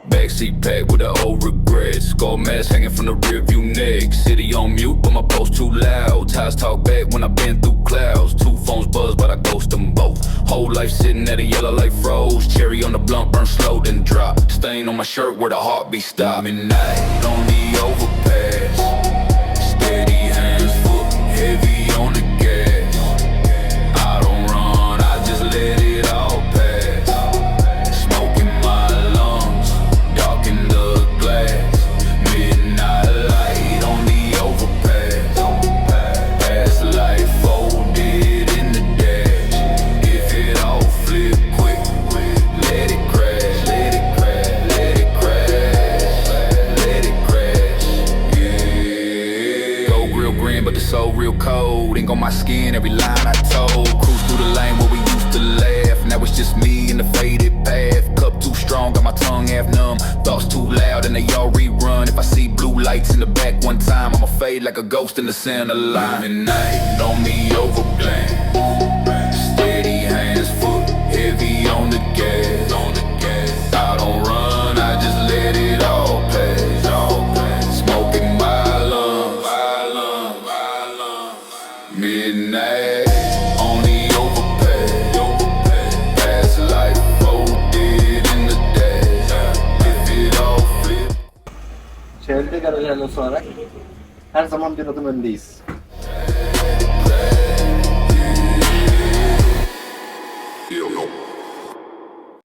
Backseat packed with the old regrets. Skull mask hanging from the rearview neck. City on mute, but my post too loud. Ties talk back when I've been through clouds. Two phones buzz, but I ghost them both. Whole life sitting at a yellow light froze. Cherry on the blunt, burn slow, then drop. Stain on my shirt where the heartbeat stop. Midnight on the overpass. Steady hands, foot heavy on the gas. I don't run, I just let it all pass. Smoking my lungs, dark in the glass. Midnight light on the overpass. Past life folded in the dash. If it all flip quick, let it crash, let it crash, let it crash, let it crash. Yeah. Go real green, but the soul real cold. Ink on my skin, every line I told. Cruise through the lane where we used to laugh. Now it's just me in the faded path. Cup too strong, got my tongue half numb. Thoughts too loud and they all rerun. If I see blue lights in the back one time, I'ma fade like a ghost in the center line. Midnight on the overblend. Steady hands, foot heavy on the gas. I don't run, I just let it all pass. Smoking my lungs. Midnight on the overpass. Past life folded in the dash. If it all flip. Çevrede garaj ajansı olarak her zaman bir adım öndeyiz. Yo, yo.